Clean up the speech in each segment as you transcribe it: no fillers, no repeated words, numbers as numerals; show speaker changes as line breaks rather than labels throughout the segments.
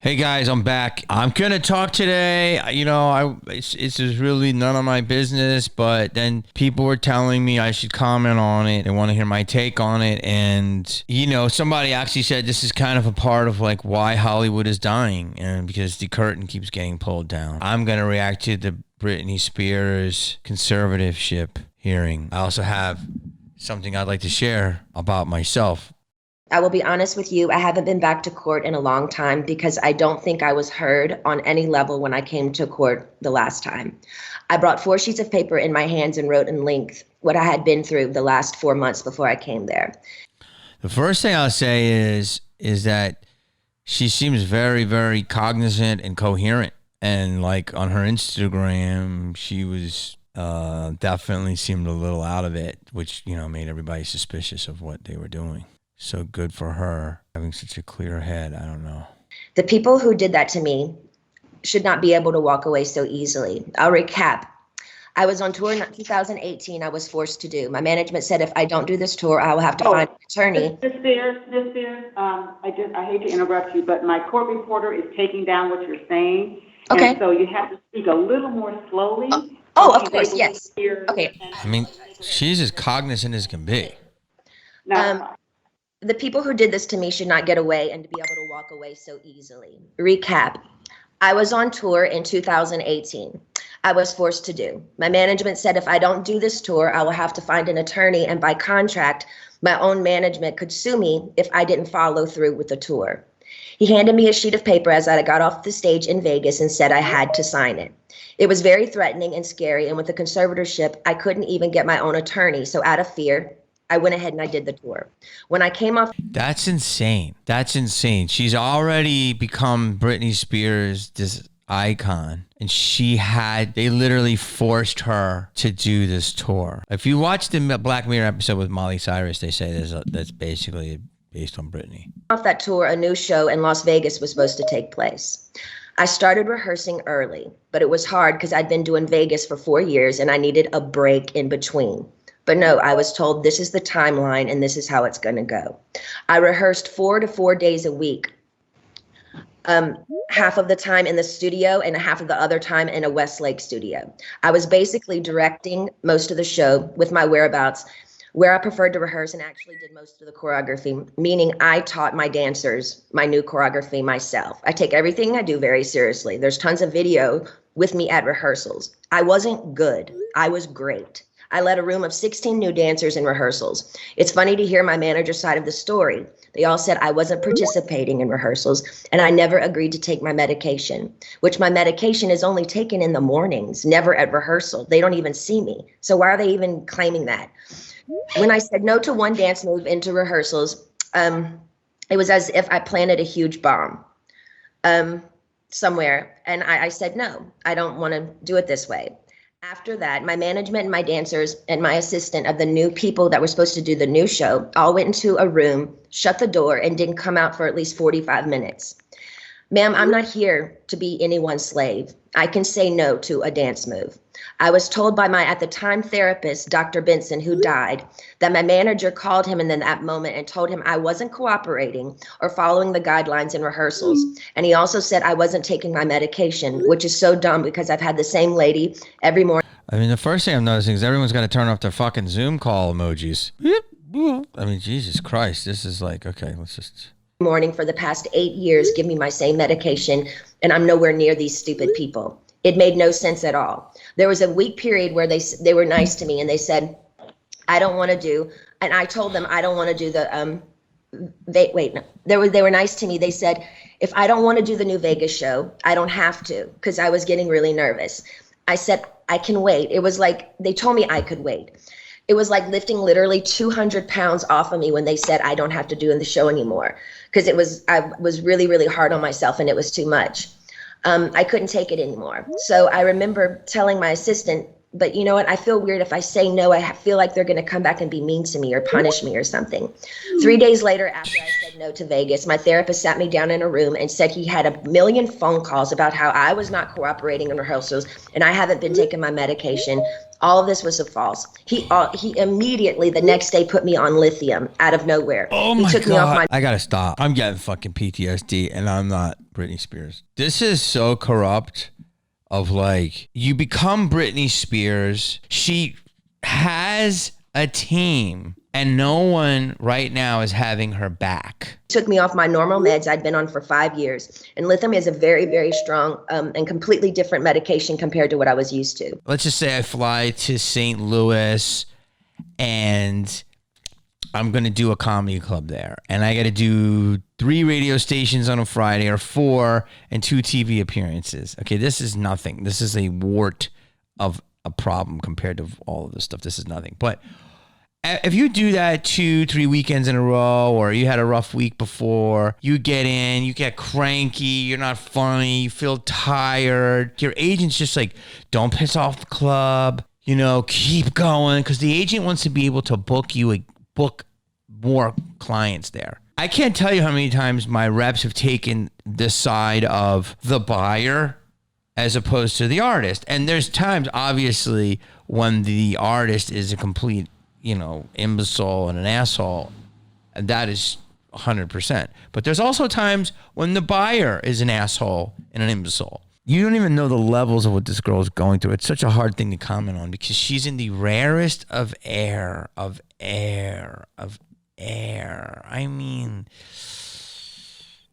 Hey guys, I'm back. I'm gonna talk today. It's just really none of my business, but then people were telling me I should comment on it. They want to hear my take on it, and somebody actually said this is kind of a part of like why Hollywood is dying, and because the curtain keeps getting pulled down. I'm gonna react to the Britney Spears Conservatorship hearing. I also have something I'd like to share about myself.
I will be honest with you, I haven't been back to court in a long time because I don't think I was heard on any level when I came to court the last time. I brought 4 sheets of paper in my hands and wrote in length what I had been through the last 4 months before I came there.
The first thing I'll say is that she seems very, very cognizant and coherent. And like on her Instagram, she was definitely seemed a little out of it, which made everybody suspicious of what they were doing. So good for her having such a clear head. I don't know.
The people who did that to me should not be able to walk away so easily. I'll recap. I was on tour in 2018. I was forced to do. My management said if I don't do this tour, I will have to find an attorney.
Ms. Spears, I hate to interrupt you, but my court reporter is taking down what you're saying.
Okay.
And so you have to speak a little more slowly.
Of course, yes. Okay.
I mean, she's as cognizant as can be.
Now,
The people who did this to me should not get away and to be able to walk away so easily. Recap. I was on tour in 2018. I was forced to do. My management said if I don't do this tour, I will have to find an attorney, and by contract, my own management could sue me if I didn't follow through with the tour. He handed me a sheet of paper as I got off the stage in Vegas and said I had to sign it. It was very threatening and scary, and with the conservatorship, I couldn't even get my own attorney, so out of fear, I went ahead and I did the tour. When I came off...
That's insane. That's insane. She's already become Britney Spears, this icon. And they literally forced her to do this tour. If you watch the Black Mirror episode with Molly Cyrus, they say that's basically based on Britney.
Off that tour, a new show in Las Vegas was supposed to take place. I started rehearsing early, but it was hard because I'd been doing Vegas for 4 years and I needed a break in between. But no, I was told this is the timeline and this is how it's going to go. I rehearsed 4 to 4 days a week, half of the time in the studio and half of the other time in a Westlake studio. I was basically directing most of the show with my whereabouts, where I preferred to rehearse, and actually did most of the choreography, meaning I taught my dancers my new choreography myself. I take everything I do very seriously. There's tons of video with me at rehearsals. I wasn't good. I was great. I led a room of 16 new dancers in rehearsals. It's funny to hear my manager's side of the story. They all said I wasn't participating in rehearsals and I never agreed to take my medication, which my medication is only taken in the mornings, never at rehearsal. They don't even see me. So why are they even claiming that? When I said no to one dance move into rehearsals, it was as if I planted a huge bomb somewhere. And I said, no, I don't want to do it this way. After that, my management and my dancers and my assistant of the new people that were supposed to do the new show all went into a room, shut the door, and didn't come out for at least 45 minutes. Ma'am, I'm not here to be anyone's slave. I can say no to a dance move. I was told by my, at the time, therapist, Dr. Benson, who died, that my manager called him in that moment and told him I wasn't cooperating or following the guidelines in rehearsals. And he also said I wasn't taking my medication, which is so dumb because I've had the same lady every morning.
I mean, the first thing I'm noticing is everyone's got to turn off their fucking Zoom call emojis. I mean, Jesus Christ, this is like, okay, let's just...
Morning for the past 8 years, give me my same medication, and I'm nowhere near these stupid people. It made no sense at all. There was a week period where they were nice to me and they said, I don't want to do, and I told them I don't want to do the, they were nice to me. They said, if I don't want to do the new Vegas show, I don't have to, because I was getting really nervous. I said, I can wait. It was like, they told me I could wait. It was like lifting literally 200 pounds off of me when they said I don't have to do the show anymore, because I was really, really hard on myself and it was too much. I couldn't take it anymore. So I remember telling my assistant, but you know what? I feel weird if I say no. I feel like they're going to come back and be mean to me or punish me or something. 3 days later, after I said no to Vegas, my therapist sat me down in a room and said he had a million phone calls about how I was not cooperating in rehearsals and I haven't been taking my medication. All of this was false. He immediately the next day put me on lithium out of nowhere.
Oh
he
my
took
God.
Me off
I gotta stop. I'm getting fucking PTSD and I'm not Britney Spears. This is so corrupt of like, you become Britney Spears. She has a team and no one right now is having her back.
Took me off my normal meds I'd been on for 5 years. And lithium is a very, very strong and completely different medication compared to what I was used to.
Let's just say I fly to St. Louis and I'm going to do a comedy club there. And I got to do 3 radio stations on a Friday or 4 and 2 TV appearances. Okay, this is nothing. This is a wart of a problem compared to all of this stuff. This is nothing. But if you do that 2-3 weekends in a row, or you had a rough week before, you get in, you get cranky, you're not funny, you feel tired. Your agent's just like, don't piss off the club, you know, keep going. Because the agent wants to be able to book more clients there. I can't tell you how many times my reps have taken the side of the buyer as opposed to the artist. And there's times, obviously, when the artist is a complete, you know, imbecile and an asshole, and that is 100%. But there's also times when the buyer is an asshole and an imbecile. You don't even know the levels of what this girl is going through. It's such a hard thing to comment on because she's in the rarest of air. I mean,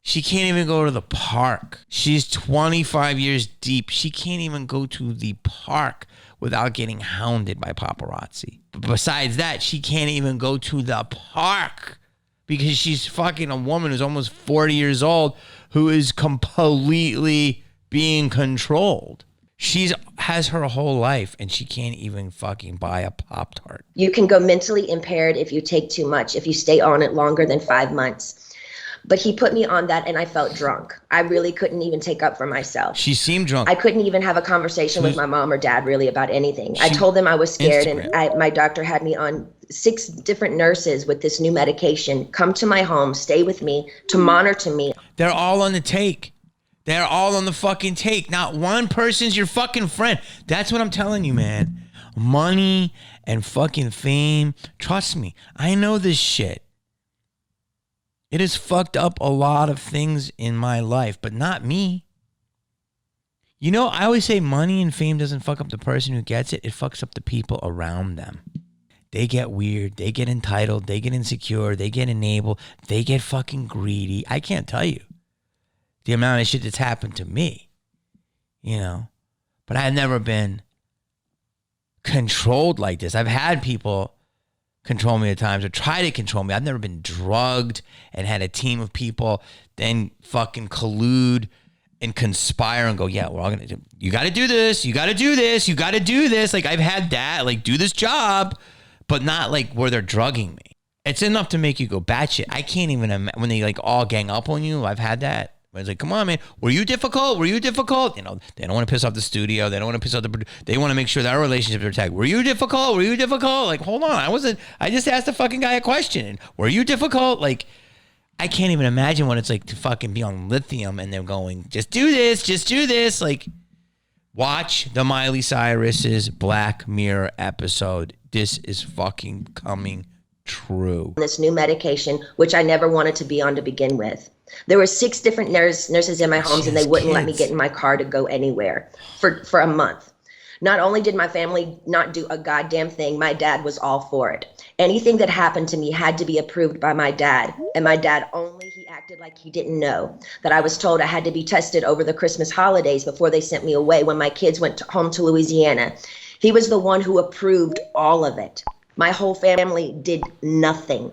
she can't even go to the park. She's 25 years deep. She can't even go to the park without getting hounded by paparazzi. But besides that, she can't even go to the park because she's fucking a woman who's almost 40 years old who is completely being controlled. She has her whole life and she can't even fucking buy a Pop-Tart.
You can go mentally impaired if you take too much, if you stay on it longer than 5 months. But he put me on that and I felt drunk. I really couldn't even take up for myself.
She seemed drunk.
I couldn't even have a conversation with my mom or dad really about anything. I told them I was scared and my doctor had me on 6 different nurses with this new medication. Come to my home, stay with me, to monitor me.
They're all on the take. They're all on the fucking take. Not one person's your fucking friend. That's what I'm telling you, man. Money and fucking fame. Trust me, I know this shit. It has fucked up a lot of things in my life, but not me. You know, I always say money and fame doesn't fuck up the person who gets it. It fucks up the people around them. They get weird. They get entitled. They get insecure. They get enabled. They get fucking greedy. I can't tell you the amount of shit that's happened to me, you know. But I've never been controlled like this. I've had people control me at times or try to control me. I've never been drugged and had a team of people then fucking collude and conspire and go, yeah, we're all gonna do, you gotta do this, you gotta do this, you gotta do this. Like I've had that, like do this job, but not like where they're drugging me. It's enough to make you go batshit. I can't even, when they like all gang up on you, I've had that. It's like, come on, man. Were you difficult? Were you difficult? You know, they don't want to piss off the studio. They don't want to piss off they want to make sure that our relationships are tagged. Were you difficult? Were you difficult? Like, hold on. I just asked the fucking guy a question. Were you difficult? Like, I can't even imagine what it's like to fucking be on lithium and they're going, just do this, just do this. Like, watch the Miley Cyrus's Black Mirror episode. This is fucking coming true.
This new medication, which I never wanted to be on to begin with. There were 6 different nurses in my homes and they wouldn't let me get in my car to go anywhere for a month. Not only did my family not do a goddamn thing, my dad was all for it. Anything that happened to me had to be approved by my dad. And my dad he acted like he didn't know that I was told I had to be tested over the Christmas holidays before they sent me away when my kids went home to Louisiana. He was the one who approved all of it. My whole family did nothing.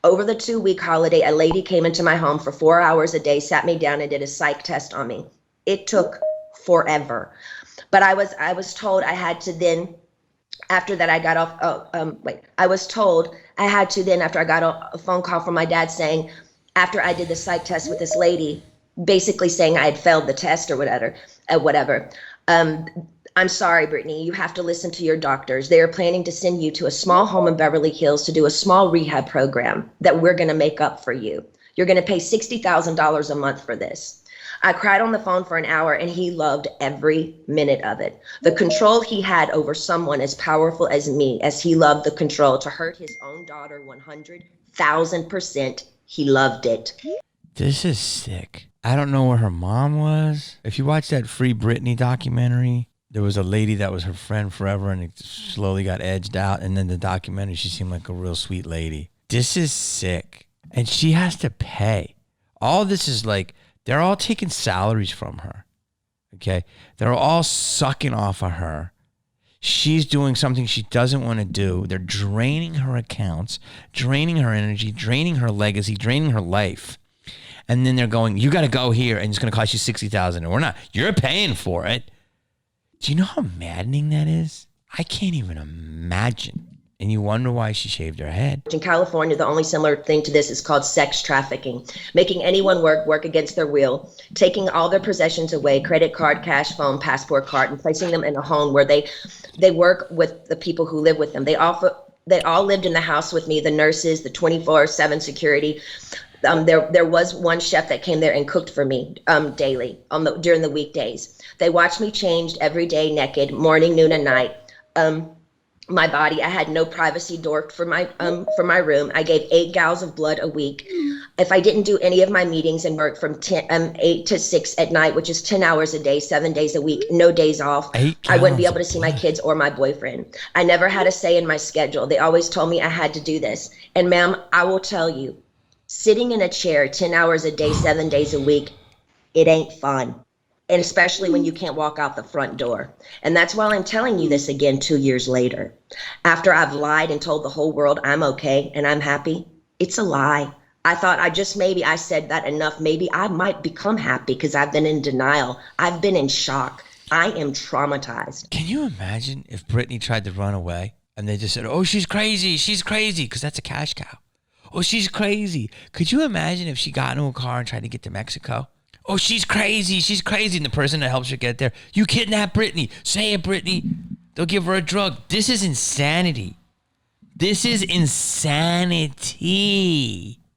Over the 2-week holiday, a lady came into my home for 4 hours a day, sat me down and did a psych test on me. It took forever. But I was told I had to then, after that I got off, I was told I had to then, after I got a phone call from my dad saying, after I did the psych test with this lady, basically saying I had failed the test or whatever, I'm sorry, Brittany, you have to listen to your doctors. They are planning to send you to a small home in Beverly Hills to do a small rehab program that we're going to make up for you. You're going to pay $60,000 a month for this. I cried on the phone for an hour and he loved every minute of it. The control he had over someone as powerful as me, as he loved the control to hurt his own daughter 100,000%, he loved it.
This is sick. I don't know where her mom was. If you watch that Free Britney documentary, there was a lady that was her friend forever and it slowly got edged out. And then the documentary, she seemed like a real sweet lady. This is sick. And she has to pay. All this is like, they're all taking salaries from her. Okay? They're all sucking off of her. She's doing something she doesn't want to do. They're draining her accounts, draining her energy, draining her legacy, draining her life. And then they're going, you got to go here and it's going to cost you $60,000. And we're not, you're paying for it. Do you know how maddening that is? I can't even imagine. And you wonder why she shaved her head.
In California, the only similar thing to this is called sex trafficking, making anyone work against their will, taking all their possessions away, credit card, cash, phone, passport card, and placing them in a home where they work with the people who live with them. They all lived in the house with me, the nurses, the 24/7 security. There was one chef that came there and cooked for me daily during the weekdays. They watched me changed every day, naked, morning, noon, and night. My body, I had no privacy door for my room. I gave 8 gallons of blood a week. If I didn't do any of my meetings and work from 8 to 6 at night, which is 10 hours a day, 7 days a week, no days off, I wouldn't be able to see my kids or my boyfriend. I never had a say in my schedule. They always told me I had to do this. And ma'am, I will tell you, sitting in a chair 10 hours a day, 7 days a week, it ain't fun. And especially when you can't walk out the front door. And that's why I'm telling you this again 2 years later. After I've lied and told the whole world I'm okay and I'm happy, it's a lie. I thought I said that enough. Maybe I might become happy because I've been in denial. I've been in shock. I am traumatized.
Can you imagine if Britney tried to run away and they just said, oh, she's crazy, because that's a cash cow. Oh, she's crazy. Could you imagine if she got into a car and tried to get to Mexico? Oh, she's crazy. And the person that helps her get there, you kidnapped Britney. Say it, Britney. They'll give her a drug. This is insanity. This is insanity.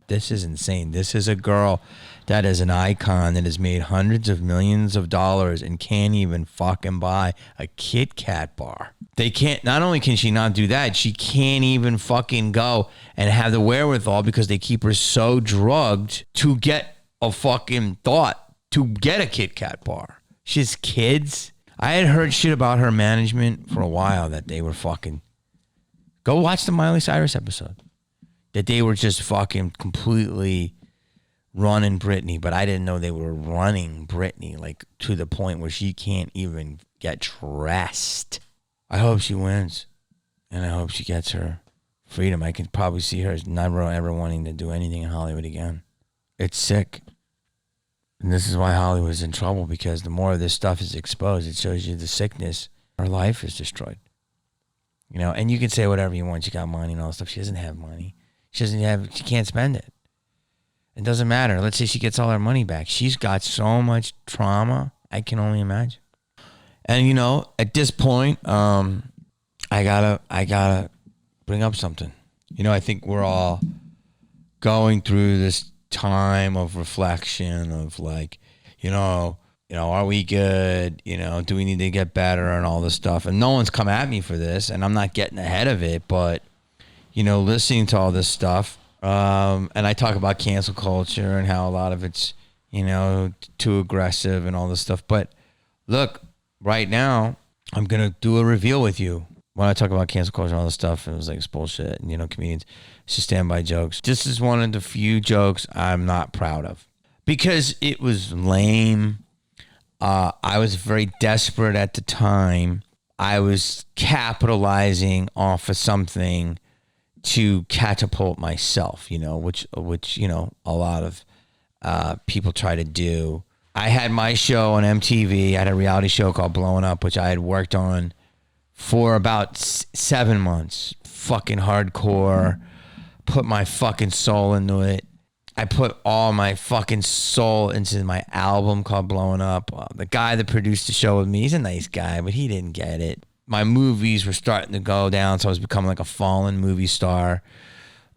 This is insane. This is a girl that is an icon that has made hundreds of millions of dollars and can't even fucking buy a Kit Kat bar. They can't, not only can she not do that, she can't even fucking go and have the wherewithal because they keep her so drugged to get a fucking thought to get a Kit Kat bar. She has kids. I had heard shit about her management for a while that they were fucking, go watch the Miley Cyrus episode, that they were just fucking completely running Britney, but I didn't know they were running Britney like to the point where she can't even get dressed. I hope she wins and I hope she gets her freedom. I can probably see her as never ever wanting to do anything in Hollywood again. It's sick. And this is why Hollywood is in trouble, because the more of this stuff is exposed, it shows you the sickness. Her life is destroyed. You know, and you can say whatever you want. She got money and all that stuff. She doesn't have money. She can't spend it. It doesn't matter. Let's say she gets all her money back. She's got so much trauma. I can only imagine. And, you know, at this point, I gotta bring up something. You know, I think we're all going through this time of reflection of like, you know, are we good? You know, do we need to get better and all this stuff? And no one's come at me for this, and I'm not getting ahead of it, but, you know, listening to all this stuff, and I talk about cancel culture and how a lot of it's, you know, too aggressive and all this stuff. But look, right now, I'm going to do a reveal with you. When I talk about cancel culture and all this stuff, it was like, it's bullshit. And, you know, comedians, it's just standby jokes. This is one of the few jokes I'm not proud of because it was lame. I was very desperate at the time. I was capitalizing off of something to catapult myself, you know, which you know, a lot of people try to do. I had my show on MTV. I had a reality show called Blowing Up, which I had worked on for about 7 months. Fucking hardcore. Put my fucking soul into it. I put all my fucking soul into my album called Blowing Up. The guy that produced the show with me, he's a nice guy, but he didn't get it. My movies were starting to go down, so I was becoming like a fallen movie star.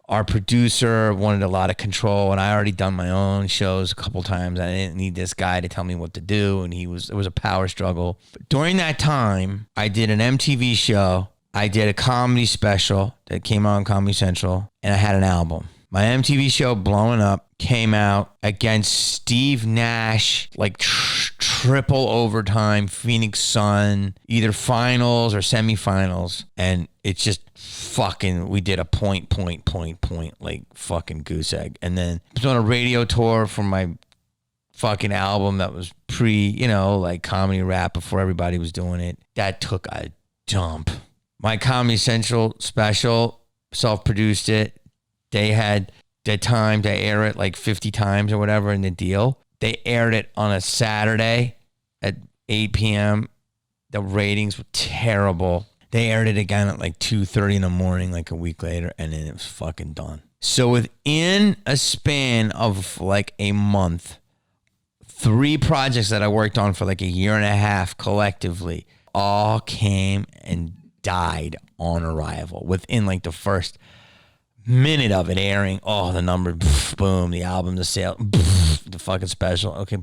Our producer wanted a lot of control, and I already done my own shows a couple times. I didn't need this guy to tell me what to do, and it was a power struggle. But during that time, I did an MTV show. I did a comedy special that came out on Comedy Central, and I had an album. My MTV show, Blowing Up, came out against Steve Nash, like triple overtime, Phoenix Sun, either finals or semifinals. And it's just fucking, we did a point, like fucking goose egg. And then I was on a radio tour for my fucking album that was like comedy rap before everybody was doing it. That took a dump. My Comedy Central special, self-produced it. They had the time to air it like 50 times or whatever in the deal. They aired it on a Saturday at 8 p.m. The ratings were terrible. They aired it again at like 2:30 in the morning, like a week later, and then it was fucking done. So within a span of like a month, 3 projects that I worked on for like a year and a half collectively all came and died on arrival within like the first minute of it airing. Oh, the number, boom, the album, the sale, the fucking special. Okay.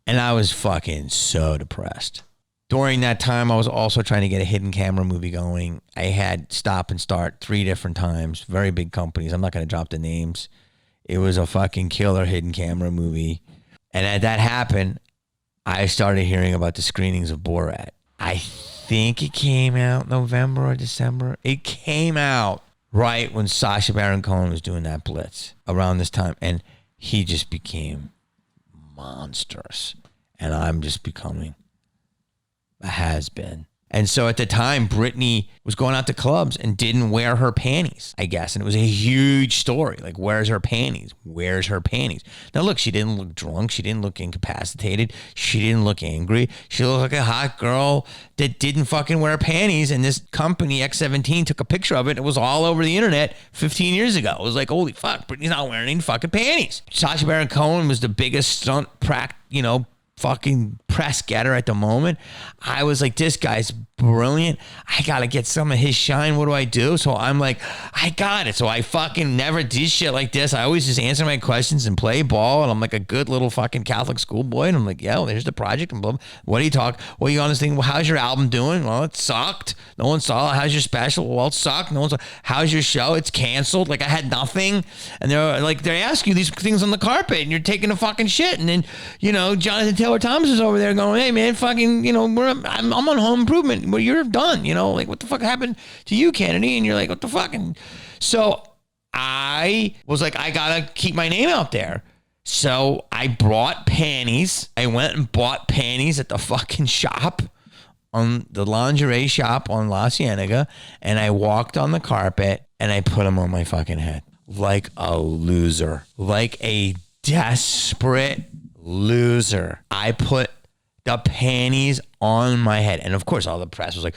And I was fucking so depressed. During that time, I was also trying to get a hidden camera movie going. I had stop and start 3 different times, very big companies. I'm not going to drop the names. It was a fucking killer hidden camera movie. And as that happened, I started hearing about the screenings of Borat. I think it came out November or December. It came out right when Sacha Baron Cohen was doing that blitz around this time. And he just became monstrous. And I'm just becoming a has-been. And so at the time, Britney was going out to clubs and didn't wear her panties, I guess. And it was a huge story. Like, where's her panties? Where's her panties? Now, look, she didn't look drunk. She didn't look incapacitated. She didn't look angry. She looked like a hot girl that didn't fucking wear panties. And this company, X17, took a picture of it. It was all over the internet 15 years ago. It was like, holy fuck, Britney's not wearing any fucking panties. Sacha Baron Cohen was the biggest stunt fucking press getter at the moment. I was like, this guy's brilliant. I gotta get some of his shine. What do I do? So I'm like, I got it. So I fucking never did shit like this. I always just answer my questions and play ball. And I'm like a good little fucking Catholic schoolboy. And I'm like, yeah, well, there's the project. And blah, blah. What do you talk? Well, you on this thing? Well, how's your album doing? Well, it sucked. No one saw it. How's your special? Well, it sucked. No one saw. How's your show? It's canceled. Like, I had nothing. And they're like, they ask you these things on the carpet and you're taking a fucking shit. And then, Jonathan Taylor Thomas is over there going, hey man, fucking, I'm on Home Improvement. Well, you're done, like, what the fuck happened to you, Kennedy? And you're like, what the fuck? And so I was like, I gotta keep my name out there. So I brought panties. I went and bought panties at the fucking shop, on the lingerie shop on La Cienega, and I walked on the carpet and I put them on my fucking head like a loser, like a desperate loser. I put the panties on my head. And of course, all the press was like,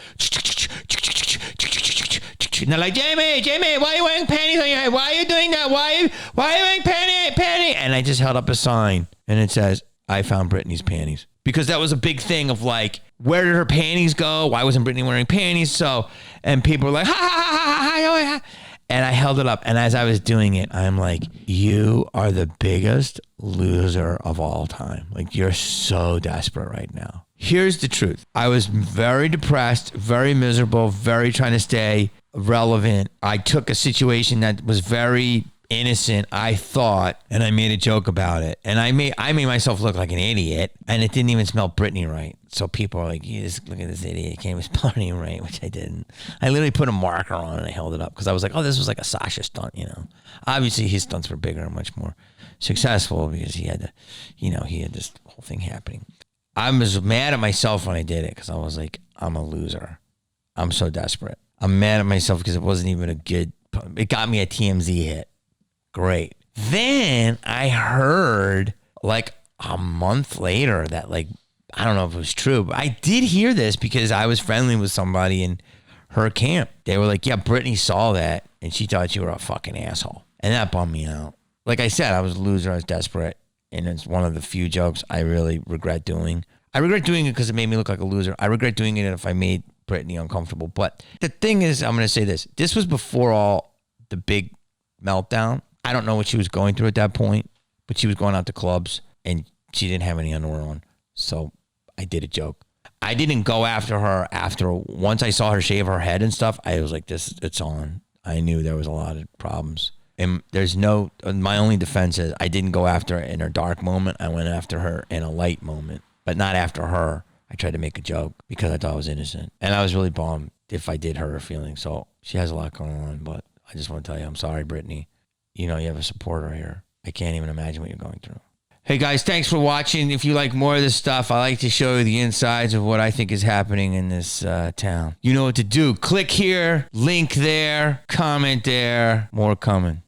and they're like, Jamie, why are you wearing panties on your head? Why are you doing that? Why are you wearing panty? And I just held up a sign and it says, I found Britney's panties. Because that was a big thing of like, where did her panties go? Why wasn't Britney wearing panties? So, and people were like, ha, ha, ha, ha, ha, ha. And I held it up. And as I was doing it, I'm like, you are the biggest loser of all time. Like, you're so desperate right now. Here's the truth. I was very depressed, very miserable, very trying to stay relevant. I took a situation that was very innocent, I thought, and I made a joke about it. And I made myself look like an idiot, and it didn't even smell Britney right. So people are like, you just look at this idiot, can't even spell Britney right, which I didn't. I literally put a marker on and I held it up because I was like, oh, this was like a Sasha stunt, Obviously his stunts were bigger and much more successful because he had this whole thing happening. I was mad at myself when I did it because I was like, I'm a loser. I'm so desperate. I'm mad at myself because it wasn't even it got me a TMZ hit. Great. Then I heard like a month later that, like, I don't know if it was true, but I did hear this because I was friendly with somebody in her camp. They were like, yeah, Britney saw that and she thought you were a fucking asshole. And that bummed me out. like I said, I was a loser. I was desperate. And it's one of the few jokes I really regret doing. I regret doing it because it made me look like a loser. I regret doing it if I made Britney uncomfortable. But the thing is, I'm going to say this. This was before all the big meltdown. I don't know what she was going through at that point, but she was going out to clubs and she didn't have any underwear on. So I did a joke. I didn't go after her once I saw her shave her head and stuff. I was like, it's on. I knew there was a lot of problems. And my only defense is I didn't go after her in her dark moment. I went after her in a light moment, but not after her. I tried to make a joke because I thought I was innocent. And I was really bummed if I did hurt her feelings. So she has a lot going on, but I just want to tell you, I'm sorry, Britney. You know, you have a supporter here. I can't even imagine what you're going through. Hey guys, thanks for watching. If you like more of this stuff, I like to show you the insides of what I think is happening in this town. You know what to do. Click here, link there, comment there. More coming.